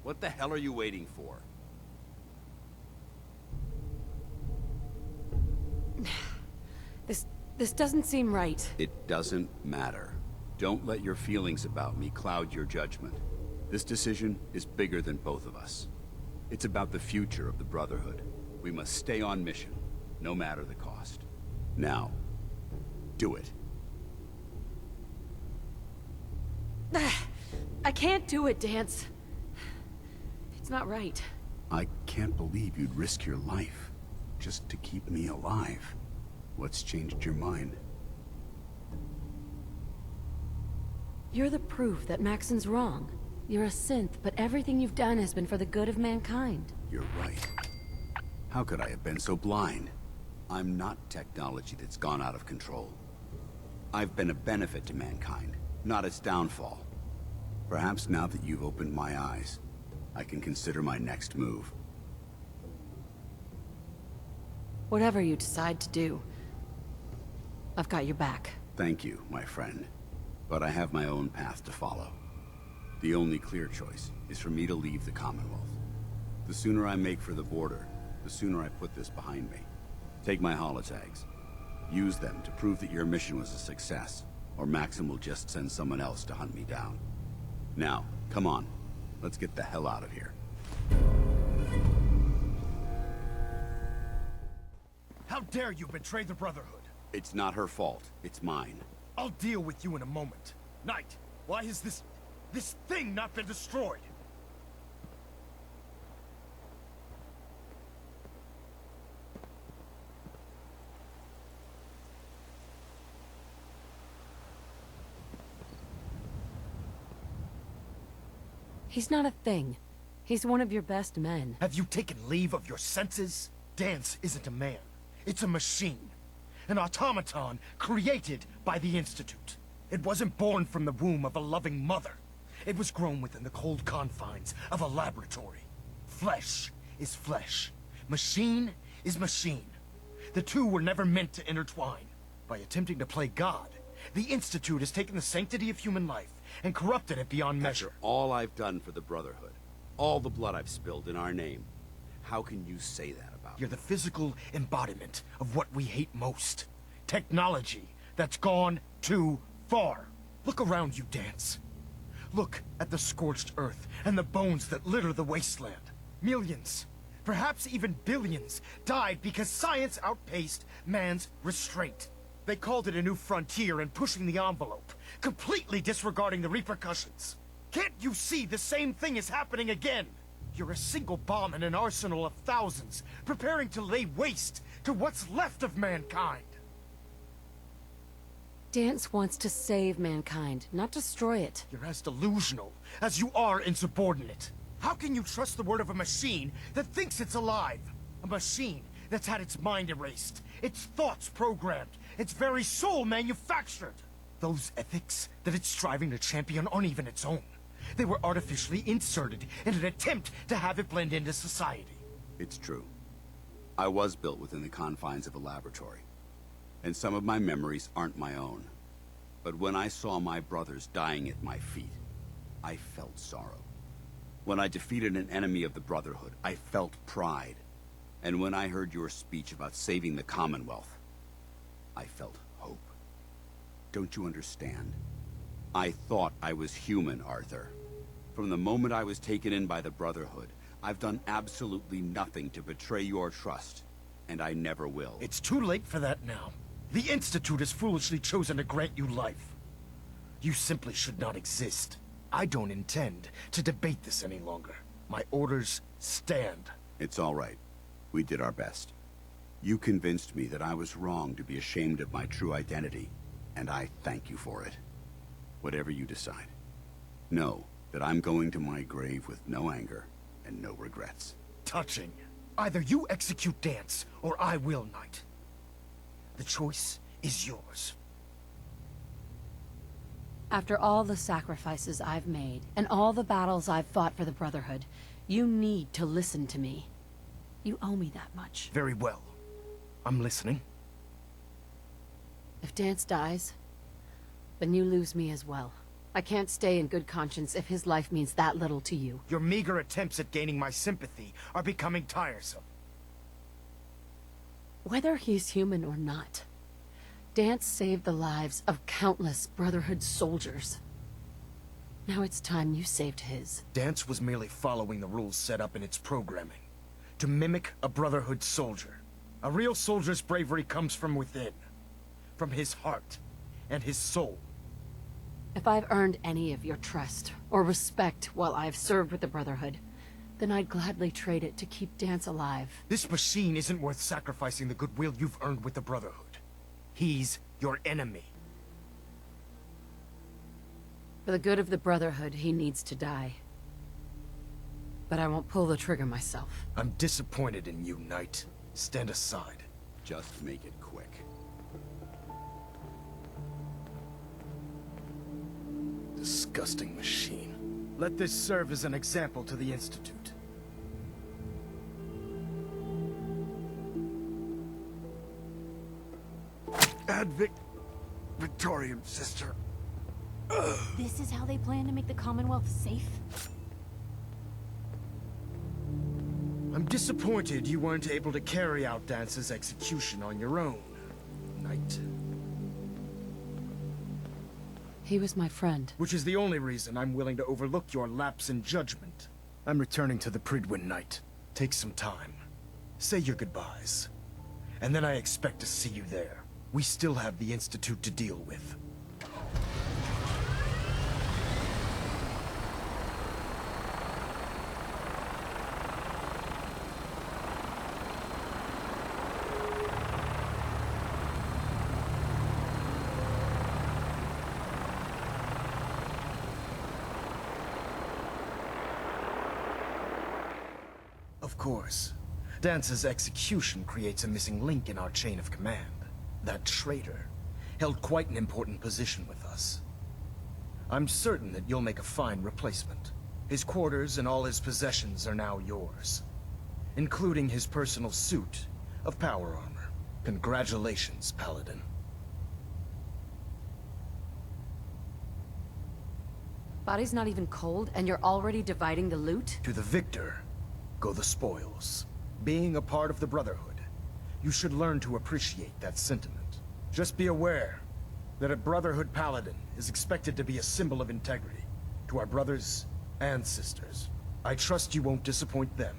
What the hell are you waiting for? This doesn't seem right. It doesn't matter. Don't let your feelings about me cloud your judgment. This decision is bigger than both of us. It's about the future of the Brotherhood. We must stay on mission, no matter the cost. Now, do it. I can't do it, Dance. It's not right. I can't believe you'd risk your life just to keep me alive. What's changed your mind? You're the proof that Maxon's wrong. You're a synth, but everything you've done has been for the good of mankind. You're right. How could I have been so blind? I'm not technology that's gone out of control. I've been a benefit to mankind, not its downfall. Perhaps now that you've opened my eyes, I can consider my next move. Whatever you decide to do, I've got your back. Thank you, my friend. But I have my own path to follow. The only clear choice is for me to leave the Commonwealth. The sooner I make for the border, the sooner I put this behind me. Take my holotags. Use them to prove that your mission was a success, or Maxim will just send someone else to hunt me down. Now, come on. Let's get the hell out of here. How dare you betray the Brotherhood? It's not her fault. It's mine. I'll deal with you in a moment. Knight, why has this thing not been destroyed? He's not a thing. He's one of your best men. Have you taken leave of your senses? Dance isn't a man. It's a machine. An automaton created by the Institute. It wasn't born from the womb of a loving mother. It was grown within the cold confines of a laboratory. Flesh is flesh. Machine is machine. The two were never meant to intertwine. By attempting to play God, the Institute has taken the sanctity of human life and corrupted it beyond measure. After all I've done for the Brotherhood, all the blood I've spilled in our name, how can you say that about me? You're the physical embodiment of what we hate most. Technology that's gone too far. Look around you, Dance. Look at the scorched earth and the bones that litter the wasteland. Millions, perhaps even billions, died because science outpaced man's restraint. They called it a new frontier and pushing the envelope, completely disregarding the repercussions. Can't you see the same thing is happening again? You're a single bomb in an arsenal of thousands, preparing to lay waste to what's left of mankind. Dance wants to save mankind, not destroy it. You're as delusional as you are insubordinate. How can you trust the word of a machine that thinks it's alive? A machine that's had its mind erased, its thoughts programmed, its very soul manufactured. Those ethics that it's striving to champion aren't even its own. They were artificially inserted in an attempt to have it blend into society. It's true. I was built within the confines of a laboratory. And some of my memories aren't my own. But when I saw my brothers dying at my feet, I felt sorrow. When I defeated an enemy of the Brotherhood, I felt pride. And when I heard your speech about saving the Commonwealth, I felt hope. Don't you understand? I thought I was human, Arthur. From the moment I was taken in by the Brotherhood, I've done absolutely nothing to betray your trust, and I never will. It's too late for that now. The Institute has foolishly chosen to grant you life. You simply should not exist. I don't intend to debate this any longer. My orders stand. It's all right. We did our best. You convinced me that I was wrong to be ashamed of my true identity, and I thank you for it. Whatever you decide, know that I'm going to my grave with no anger and no regrets. Touching. Either you execute Dance, or I will, Knight. The choice is yours. After all the sacrifices I've made, and all the battles I've fought for the Brotherhood, you need to listen to me. You owe me that much. Very well. I'm listening. If Dance dies, then you lose me as well. I can't stay in good conscience if his life means that little to you. Your meager attempts at gaining my sympathy are becoming tiresome. Whether he's human or not, Dance saved the lives of countless Brotherhood soldiers. Now it's time you saved his. Dance was merely following the rules set up in its programming, to mimic a Brotherhood soldier. A real soldier's bravery comes from within, from his heart and his soul. If I've earned any of your trust or respect while I've served with the Brotherhood, then I'd gladly trade it to keep Dance alive. This machine isn't worth sacrificing the goodwill you've earned with the Brotherhood. He's your enemy. For the good of the Brotherhood, he needs to die. But I won't pull the trigger myself. I'm disappointed in you, Knight. Stand aside. Just make it quick. Disgusting machine. Let this serve as an example to the Institute. Victorium, sister. This is how they plan to make the Commonwealth safe? I'm disappointed you weren't able to carry out Dance's execution on your own, Knight. He was my friend. Which is the only reason I'm willing to overlook your lapse in judgment. I'm returning to the Pridwin, Knight. Take some time. Say your goodbyes. And then I expect to see you there. We still have the Institute to deal with. Of course. Dance's execution creates a missing link in our chain of command. That traitor held quite an important position with us. I'm certain that you'll make a fine replacement. His quarters and all his possessions are now yours, including his personal suit of power armor. Congratulations, Paladin. Body's not even cold, and you're already dividing the loot? To the victor go the spoils. Being a part of the Brotherhood, you should learn to appreciate that sentiment. Just be aware that a Brotherhood Paladin is expected to be a symbol of integrity to our brothers and sisters. I trust you won't disappoint them,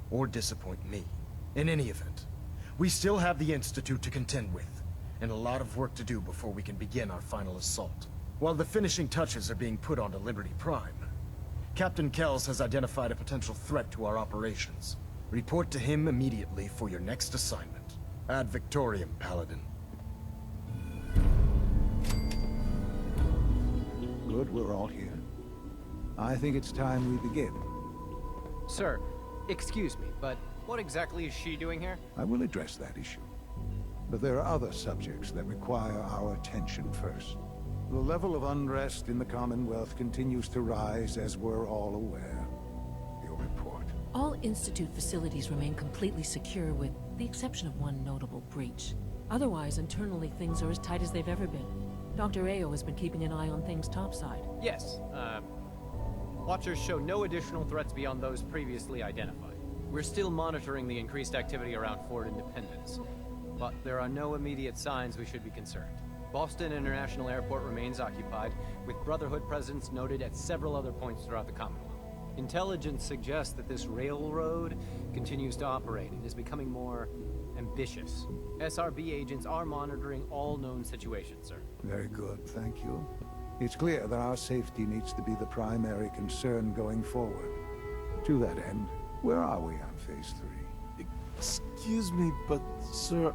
or disappoint me. In any event, we still have the Institute to contend with, and a lot of work to do before we can begin our final assault. While the finishing touches are being put onto Liberty Prime, Captain Kells has identified a potential threat to our operations. Report to him immediately for your next assignment. Ad Victoriam, Paladin. Good, we're all here. I think it's time we begin. Sir, excuse me, but what exactly is she doing here? I will address that issue. But there are other subjects that require our attention first. The level of unrest in the Commonwealth continues to rise, as we're all aware. Your report. All Institute facilities remain completely secure with the exception of one notable breach. Otherwise, internally, things are as tight as they've ever been. Dr. Ayo has been keeping an eye on things topside. Yes, Watchers show no additional threats beyond those previously identified. We're still monitoring the increased activity around Fort Independence, but there are no immediate signs we should be concerned. Boston International Airport remains occupied, with Brotherhood presence noted at several other points throughout the Commonwealth. Intelligence suggests that this railroad continues to operate and is becoming more ambitious. SRB agents are monitoring all known situations, sir. Very good, thank you. It's clear that our safety needs to be the primary concern going forward. To that end, where are we on Phase 3? Excuse me, but, sir,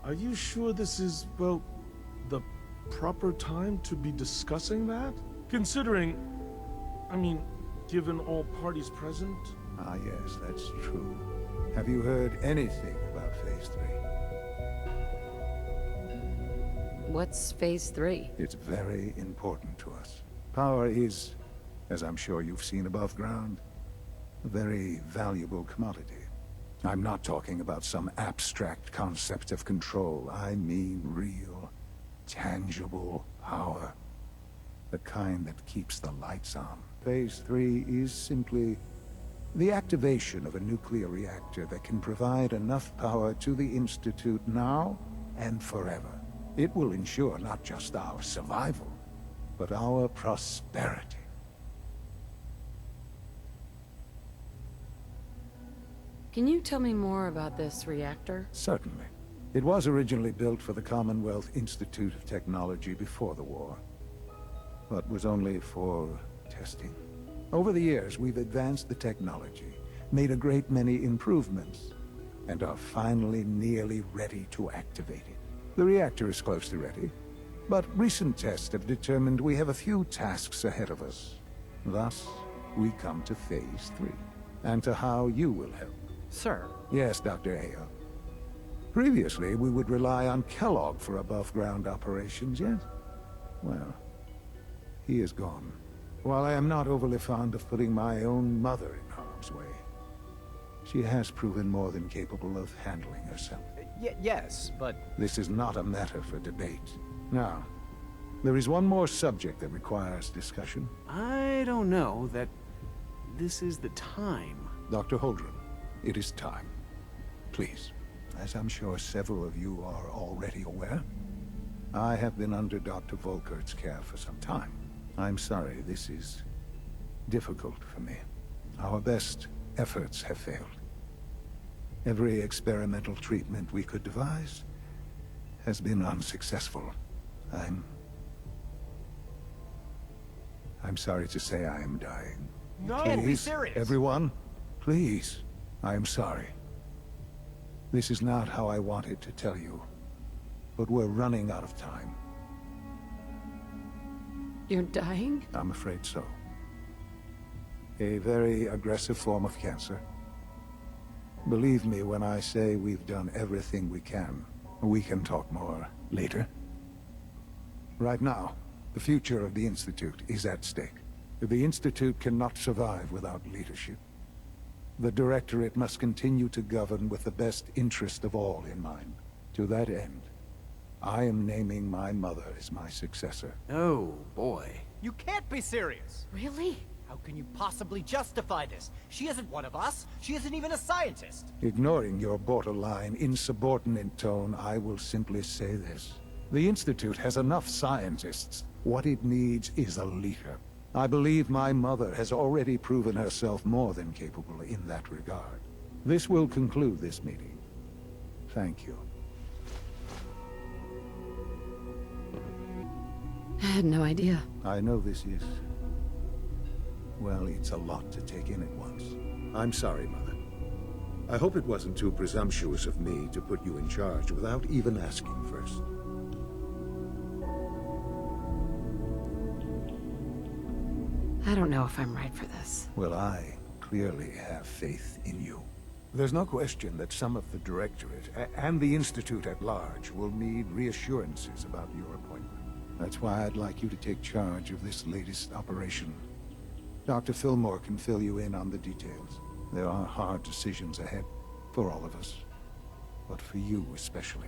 are you sure this is, well, the proper time to be discussing that? Considering, I mean, given all parties present? Ah, yes, that's true. Have you heard anything about Phase 3? What's Phase 3? It's very important to us. Power is, as I'm sure you've seen above ground, a very valuable commodity. I'm not talking about some abstract concept of control. I mean real, tangible power. the kind that keeps the lights on. Phase 3 is simply the activation of a nuclear reactor that can provide enough power to the Institute now and forever. It will ensure not just our survival, but our prosperity. Can you tell me more about this reactor? Certainly. It was originally built for the Commonwealth Institute of Technology before the war, but was only for testing. Over the years, we've advanced the technology, made a great many improvements, and are finally nearly ready to activate it. The reactor is close to ready, but recent tests have determined we have a few tasks ahead of us. Thus, we come to Phase 3, and to how you will help. Sir. Yes, Dr. Ayo. Previously, we would rely on Kellogg for above-ground operations, yes? Well, he is gone. While I am not overly fond of putting my own mother in harm's way, she has proven more than capable of handling herself. Yes, but... This is not a matter for debate. Now, there is one more subject that requires discussion. I don't know that this is the time. Dr. Holdren, it is time. Please, as I'm sure several of you are already aware, I have been under Dr. Volkert's care for some time. I'm sorry, this is difficult for me. Our best efforts have failed. Every experimental treatment we could devise has been unsuccessful. I'm sorry to say I am dying. No, Please, be serious. everyone, please, I am sorry. This is not how I wanted to tell you, but we're running out of time. You're dying? I'm afraid so. A very aggressive form of cancer. Believe me when I say we've done everything we can. We can talk more later. Right now, the future of the Institute is at stake. The Institute cannot survive without leadership. The Directorate must continue to govern with the best interest of all in mind. To that end, I am naming my mother as my successor. Oh, boy. You can't be serious! Really? How can you possibly justify this? She isn't one of us. She isn't even a scientist. Ignoring your borderline, insubordinate tone, I will simply say this. The Institute has enough scientists. What it needs is a leader. I believe my mother has already proven herself more than capable in that regard. This will conclude this meeting. Thank you. I had no idea. I know this is... well, it's a lot to take in at once. I'm sorry, Mother. I hope it wasn't too presumptuous of me to put you in charge without even asking first. I don't know if I'm right for this. Well, I clearly have faith in you. There's no question that some of the Directorate and the Institute at large will need reassurances about your appointment. That's why I'd like you to take charge of this latest operation. Dr. Fillmore can fill you in on the details. There are hard decisions ahead for all of us, but for you especially.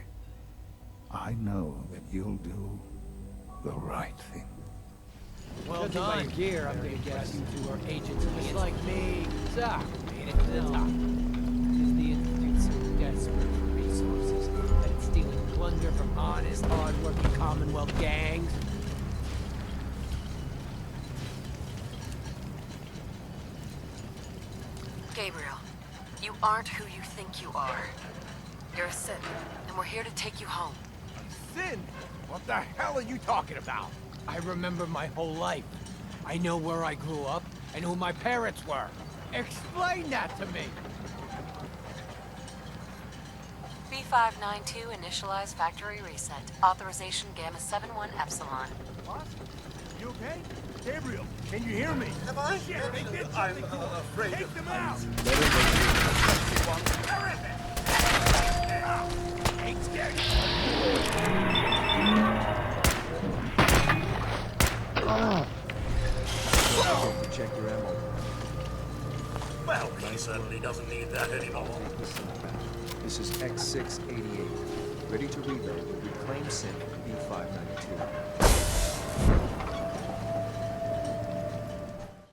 I know that you'll do the right thing. Well done. Gear, I'm gonna guess you two are agents just like me. So, made it to the top. Is the Institute so desperate for resources that it's stealing plunder from honest, hard-working Commonwealth gangs? Gabriel, you aren't who you think you are. You're a Sith, and we're here to take you home. Sin? What the hell are you talking about? I remember my whole life. I know where I grew up and who my parents were. Explain that to me! B592, initialize factory reset. Authorization Gamma 71 Epsilon. What? You okay? Gabriel, can you hear me? Am I? Shit, they did I'm something to us. afraid Take of them out! Ain't scared. Check your ammo. Well, he certainly doesn't need that anymore. This is X688. Ready to reload. Reclaim sync B592.